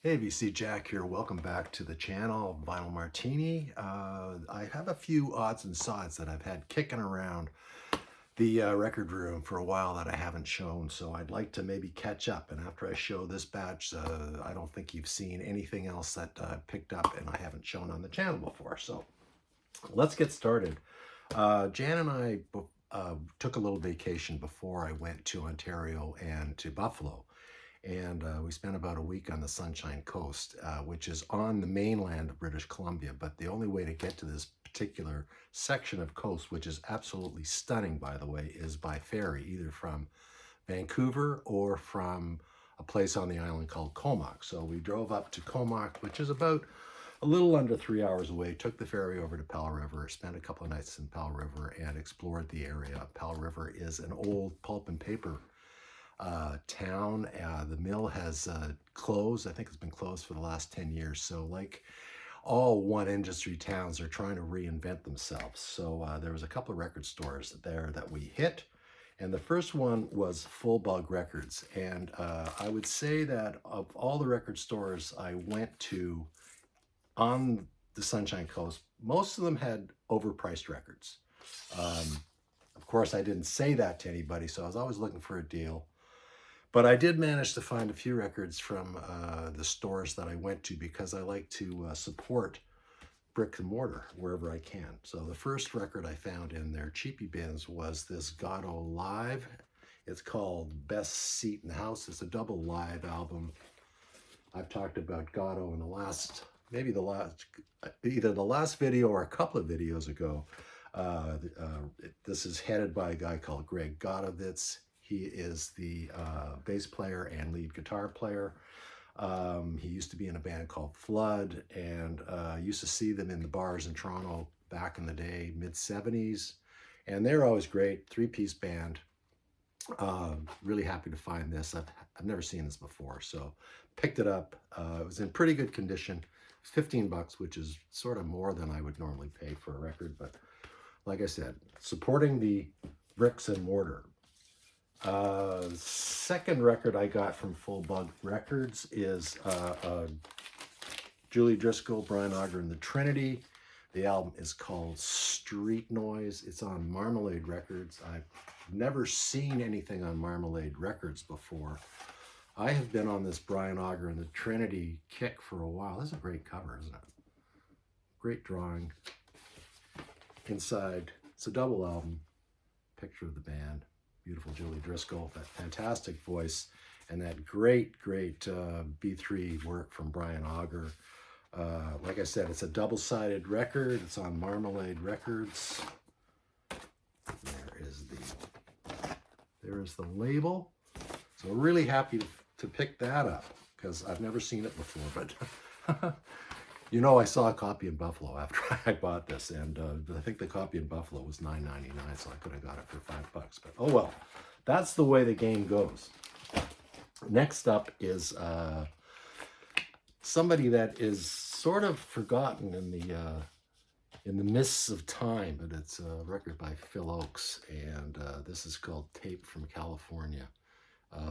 Hey, VC Jack here. Welcome back to the channel, Vinyl Martini. I have a few odds and sods that I've had kicking around the record room for a while that I haven't shown, so I'd like to maybe catch up. And after I show this batch, I don't think you've seen anything else that I picked up and I haven't shown on the channel before. So let's get started. Jan and I took a little vacation before I went to Ontario and to Buffalo. And we spent about a week on the Sunshine Coast, which is on the mainland of British Columbia. But the only way to get to this particular section of coast, which is absolutely stunning, by the way, is by ferry, either from Vancouver or from a place on the island called Comox. So we drove up to Comox, which is about a little under 3 hours away, took the ferry over to Powell River, spent a couple of nights in Powell River, and explored the area. Powell River is an old pulp and paper town. The mill has closed. I think it's been closed for the last 10 years. So like all one industry towns are trying to reinvent themselves. So there was a couple of record stores there that we hit. And the first one was Fullbug Records. And I would say that of all the record stores I went to on the Sunshine Coast, most of them had overpriced records. Of course, I didn't say that to anybody, so I was always looking for a deal. But I did manage to find a few records from the stores that I went to because I like to support brick and mortar wherever I can. So the first record I found in their cheapie bins was this Gatto Live. It's called Best Seat in the House. It's a double live album. I've talked about Gatto in the last, either the last video or a couple of videos ago. This is headed by a guy called Greg Gotovitz. He is the bass player and lead guitar player. He used to be in a band called Flood, and used to see them in the bars in Toronto back in the day, mid-70s. And they're always great, three-piece band. Really happy to find this. I've never seen this before, so picked it up. It was in pretty good condition. $15, which is sort of more than I would normally pay for a record, but like I said, supporting the bricks and mortar. Second record I got from Fullbug Records is Julie Driscoll, Brian Auger, and the Trinity. The album is called Street Noise. It's on Marmalade Records. I've never seen anything on Marmalade Records before. I have been on this Brian Auger and the Trinity kick for a while. This is a great cover, isn't it? Great drawing. Inside, it's a double album. Picture of the band. Beautiful Julie Driscoll, that fantastic voice, and that great B3 work from Brian Auger. Like I said, it's a double-sided record. It's on Marmalade Records. There is the label. So really happy to pick that up because I've never seen it before. But you know, I saw a copy in Buffalo after I bought this, and I think the copy in Buffalo was $9.99, so I could have got it for $5. But oh well, that's the way the game goes. Next up is somebody that is sort of forgotten in the mists of time, but it's a record by Phil Ochs, and this is called Tape from California.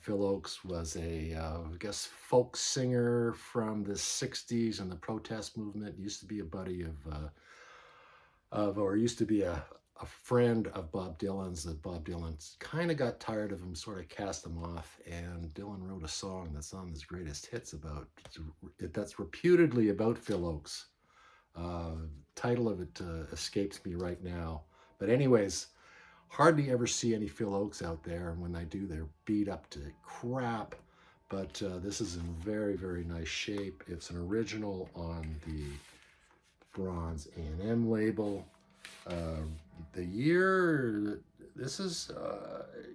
Phil Ochs was a, I guess, folk singer from the 60s and the protest movement. Used to be a buddy or used to be a friend of Bob Dylan's, that Bob Dylan kind of got tired of him, sort of cast him off, and Dylan wrote a song that's on his greatest hits that's reputedly about Phil Ochs. Title of it escapes me right now. But anyways, hardly ever see any Phil Ochs out there, and when I do, they're beat up to crap. But this is in very, very nice shape. It's an original on the bronze A&M label. The year, this is,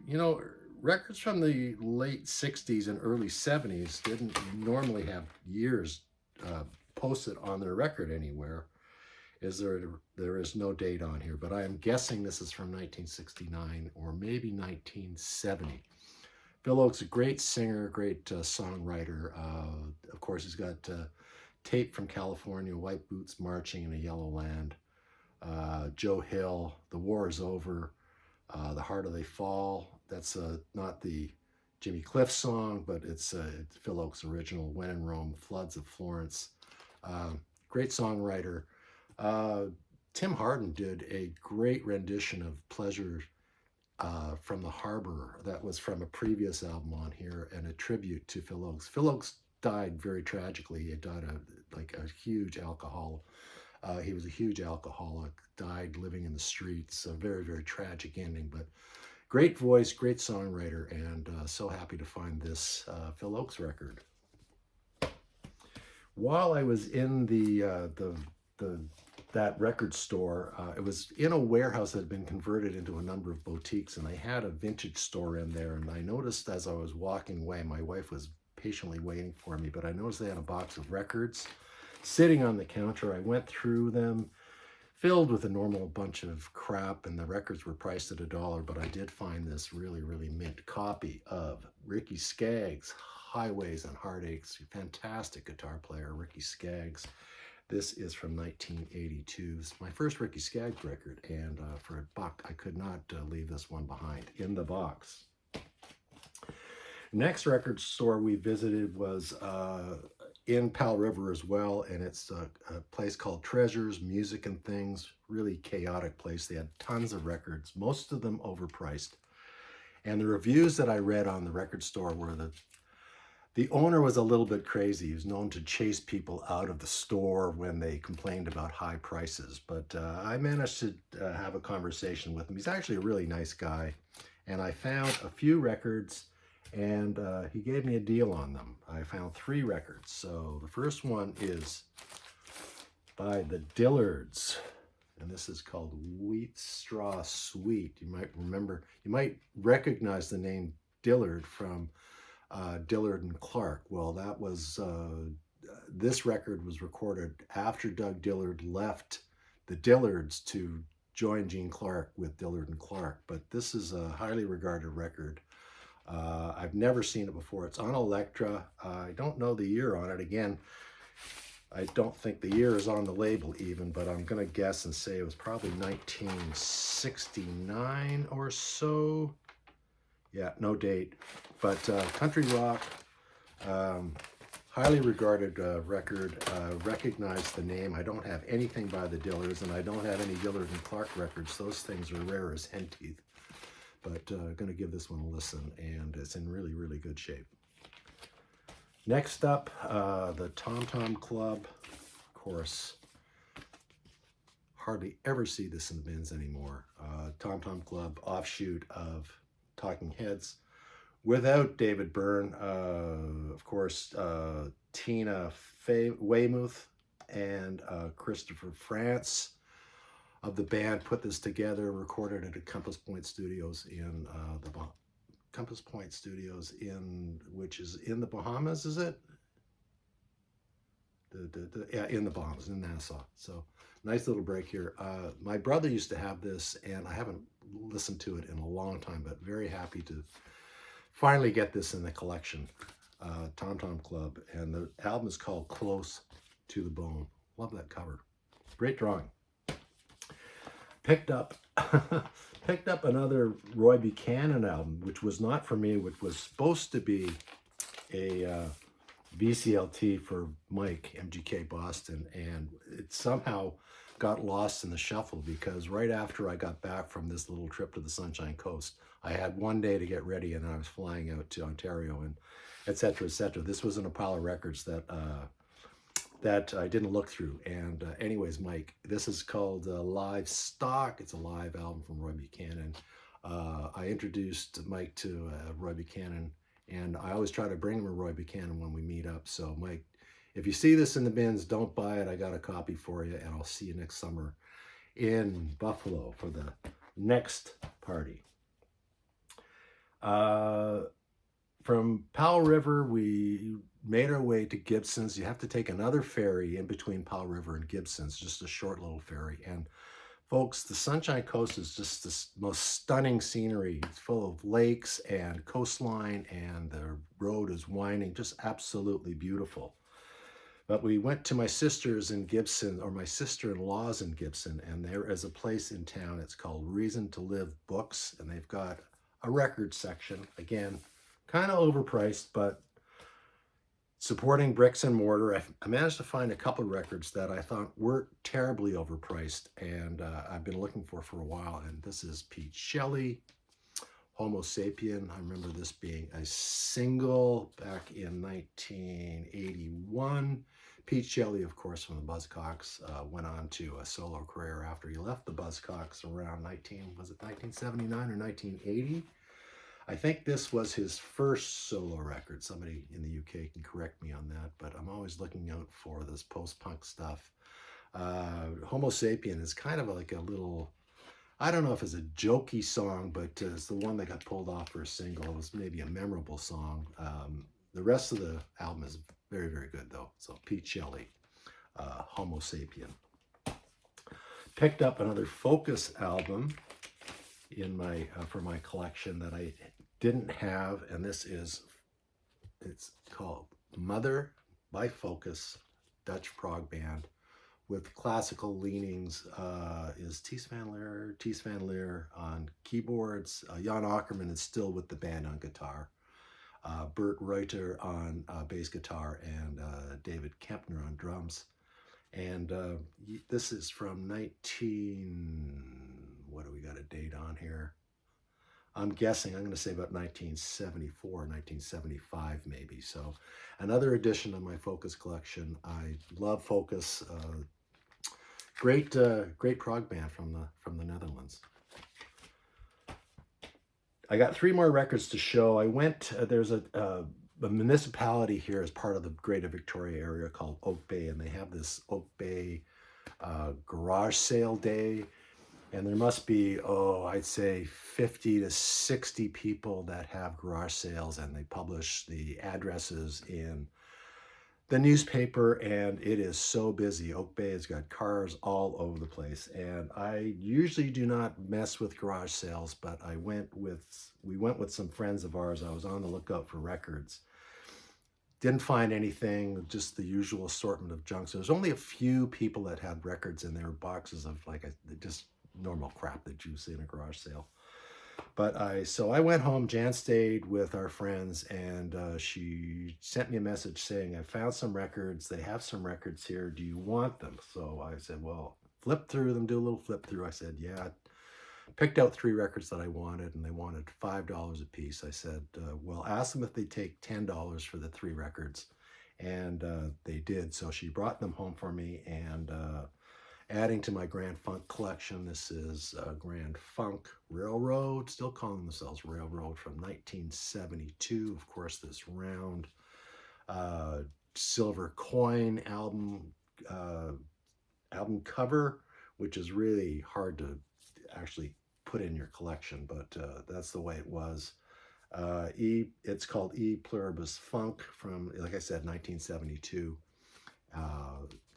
you know, records from the late 60s and early 70s didn't normally have years posted on their record anywhere. There is no date on here, but I am guessing this is from 1969 or maybe 1970. Phil Ochs, a great singer, great songwriter. Of course, he's got Tape from California, White Boots Marching in a Yellow Land, Joe Hill, The War is Over, The Harder They Fall. That's not the Jimmy Cliff song, but it's Phil Ochs' original, When in Rome, Floods of Florence. Great songwriter. Tim Hardin did a great rendition of Pleasure from the Harbor. That was from a previous album on here, and a tribute to Phil Ochs. Phil Ochs died very tragically. He died like a huge alcoholic. He was a huge alcoholic, died living in the streets. A very, very tragic ending, but great voice, great songwriter, and so happy to find this Phil Ochs record. While I was in that record store, it was in a warehouse that had been converted into a number of boutiques, and they had a vintage store in there. And I noticed as I was walking away, my wife was patiently waiting for me, but I noticed they had a box of records sitting on the counter. I went through them, filled with a normal bunch of crap, and the records were priced at $1, but I did find this really, really mint copy of Ricky Skaggs' Highways and Heartaches. Fantastic guitar player, Ricky Skaggs. This is from 1982. It's my first Ricky Skaggs record, and for $1, I could not leave this one behind in the box. Next record store we visited was in Powell River as well, and it's a place called Treasures, Music and Things. Really chaotic place. They had tons of records, most of them overpriced. And the reviews that I read on the record store were that the owner was a little bit crazy. He was known to chase people out of the store when they complained about high prices. But I managed to have a conversation with him. He's actually a really nice guy. And I found a few records, and he gave me a deal on them. I found 3 records. So the first one is by the Dillards, and this is called Wheat Straw Sweet. You might recognize the name Dillard from Dillard and Clark. Well, that was, this record was recorded after Doug Dillard left the Dillards to join Gene Clark with Dillard and Clark. But this is a highly regarded record. I've never seen it before. It's on Elektra. I don't know the year on it. Again, I don't think the year is on the label even, but I'm going to guess and say it was probably 1969 or so. Yeah, no date. But country rock, highly regarded record. Recognize the name. I don't have anything by the Dillards, and I don't have any Dillard and Clark records. Those things are rare as hen teeth. But going to give this one a listen, and it's in really, really good shape. Next up, the Tom Tom Club. Of course, hardly ever see this in the bins anymore. Tom Tom Club, offshoot of Talking Heads, without David Byrne. Of course, Tina Weymouth and Christopher France of the band put this together, recorded it at Compass Point Studios in which is in the Bahamas, is it? Yeah, in the Bahamas, in Nassau. So nice little break here. My brother used to have this, and I haven't listened to it in a long time, but very happy to finally get this in the collection. Tom Tom Club, and the album is called Close to the Bone. Love that cover. Great drawing. Picked up another Roy Buchanan album, which was not for me, which was supposed to be a VCLT for Mike, MGK Boston, and it somehow got lost in the shuffle because right after I got back from this little trip to the Sunshine Coast, I had one day to get ready, and I was flying out to Ontario, and et cetera, et cetera. This was an Apollo Records that I didn't look through. And anyways, Mike, this is called Live Stock. It's a live album from Roy Buchanan. I introduced Mike to Roy Buchanan, and I always try to bring him a Roy Buchanan when we meet up. So Mike, if you see this in the bins, don't buy it. I got a copy for you, and I'll see you next summer in Buffalo for the next party. From Powell River, we made our way to Gibson's. You have to take another ferry in between Powell River and Gibson's, just a short little ferry. And folks, the Sunshine Coast is just the most stunning scenery. It's full of lakes and coastline, and the road is winding, just absolutely beautiful. But we went to my sister's in Gibson, or my sister-in-law's in Gibson, and there is a place in town. It's called Reason to Live Books, and they've got a record section. Again, kind of overpriced, but supporting bricks and mortar. I managed to find a couple of records that I thought weren't terribly overpriced, and I've been looking for a while. And this is Pete Shelley, Homo Sapien. I remember this being a single back in 1981. Pete Shelley, of course, from the Buzzcocks, went on to a solo career after he left the Buzzcocks around 1979 or 1980. I think this was his first solo record. Somebody in the UK can correct me on that, but I'm always looking out for this post-punk stuff. Homo Sapien is kind of like a little, I don't know if it's a jokey song, but it's the one that got pulled off for a single. It was maybe a memorable song. The rest of the album is very, very good, though. So Pete Shelley, Homo Sapien. Picked up another Focus album in my for my collection that I didn't have, and it's called Mother by Focus, Dutch prog band with classical leanings. Is Ties van Leer on keyboards. Jan Akkerman is still with the band on guitar. Bert Reuter on bass guitar, and David Kempner on drums. And this is from what do we got a date on here? I'm guessing, I'm going to say about 1974, 1975 maybe. So another addition of my Focus collection. I love Focus. Great prog band from the Netherlands. I got 3 more records to show. I went, there's a municipality here as part of the Greater Victoria area called Oak Bay, and they have this Oak Bay garage sale day. And there must be, I'd say 50 to 60 people that have garage sales, and they publish the addresses in the newspaper, and it is so busy. Oak Bay has got cars all over the place, and I usually do not mess with garage sales, but we went with some friends of ours. I was on the lookout for records. Didn't find anything, just the usual assortment of junk. So there's only a few people that had records in their boxes of just normal crap that you see in a garage sale. But so I went home. Jan stayed with our friends, and she sent me a message saying, I found some records. They have some records here. Do you want them? So I said, well, flip through them, do a little flip through. I said, yeah. Picked out 3 records that I wanted, and they wanted $5 a piece. I said, well, ask them if they take $10 for the 3 records. And they did. So she brought them home for me, and adding to my Grand Funk collection, this is Grand Funk Railroad, still calling themselves Railroad, from 1972. Of course, this round silver coin album cover, which is really hard to actually put in your collection, but that's the way it was. It's called E Pluribus Funk from, like I said, 1972.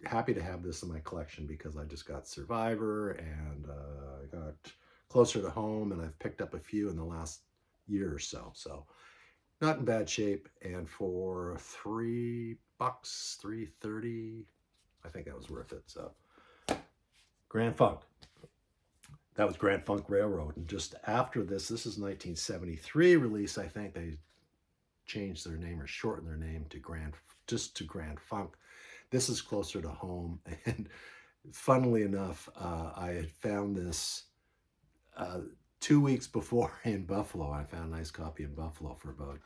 Happy to have this in my collection because I just got Survivor, and I got Closer to Home, and I've picked up a few in the last year or so. So not in bad shape. And for $3, $3.30, I think that was worth it. So Grand Funk. That was Grand Funk Railroad. And just after this is 1973 release. I think they changed their name or shortened their name to Grand Funk. This is Closer to Home, and funnily enough, I had found this 2 weeks before in Buffalo. I found a nice copy in Buffalo for about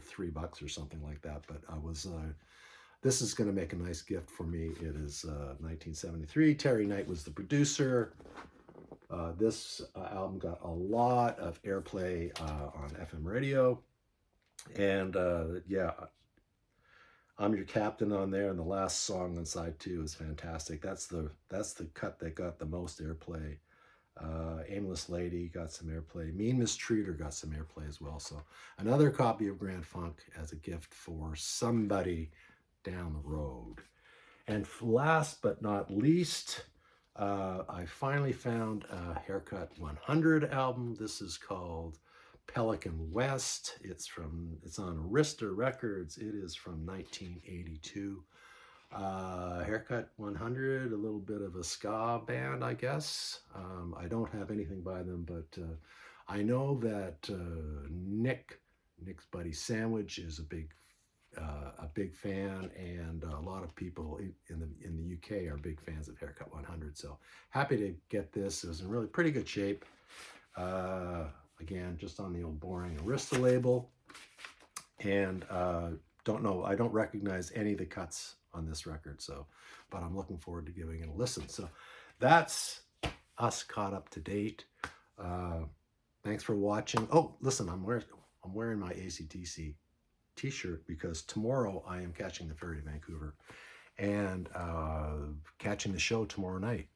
$3 or something like that. But this is going to make a nice gift for me. It is 1973. Terry Knight was the producer. This album got a lot of airplay on FM radio, and yeah. I'm Your Captain on there, and the last song on side 2 is fantastic. That's the cut that got the most airplay. Aimless Lady got some airplay. Mean Mistreater got some airplay as well. So another copy of Grand Funk as a gift for somebody down the road. And last but not least, I finally found a Haircut 100 album. This is called Pelican West. It's on Arista Records. It is from 1982. Haircut 100, a little bit of a ska band, I guess. I don't have anything by them, but I know that Nick Nick's buddy Sandwich is a big fan, and a lot of people in the UK are big fans of Haircut 100. So happy to get this. It was in really pretty good shape. Again, just on the old boring Arista label, and I don't recognize any of the cuts on this record, so, but I'm looking forward to giving it a listen. So that's us caught up to date. Thanks for watching. Oh, listen, I'm wearing my AC/DC t-shirt because tomorrow I am catching the ferry to Vancouver and catching the show tomorrow night.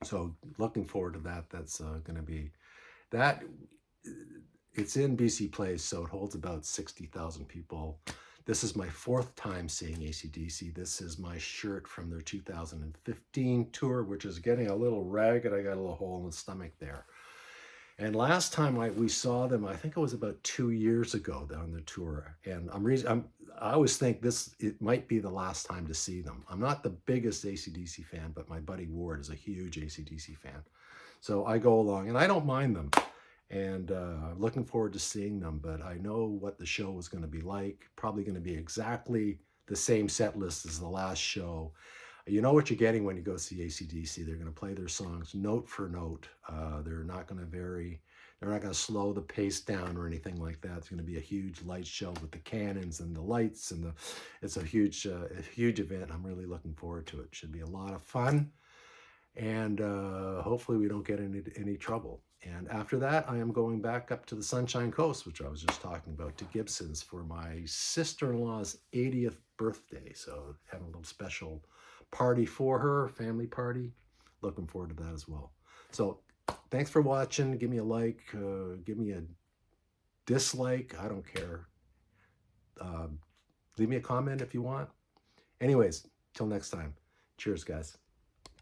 So looking forward to that. That's going to be that. It's in BC Place, so it holds about 60,000 people. This is my 4th time seeing AC/DC. This is my shirt from their 2015 tour, which is getting a little ragged. I got a little hole in the stomach there. And last time we saw them, I think it was about 2 years ago on the tour. And I always think it might be the last time to see them. I'm not the biggest AC/DC fan, but my buddy Ward is a huge AC/DC fan. So I go along, and I don't mind them. And I'm looking forward to seeing them, but I know what the show is going to be like. Probably going to be exactly the same set list as the last show. You know what you're getting when you go see AC/DC. They're going to play their songs note for note. They're not going to vary. They're not going to slow the pace down or anything like that. It's going to be a huge light show with the cannons and the lights, and it's a huge event. I'm really looking forward to it. Should be a lot of fun, and hopefully we don't get into any trouble. And after that, I am going back up to the Sunshine Coast, which I was just talking about, to Gibson's for my sister-in-law's 80th birthday. So having a little special party for her, family party. Looking forward to that as well. So thanks for watching. Give me a like, give me a dislike. I don't care. Leave me a comment if you want. Anyways, till next time. Cheers, guys.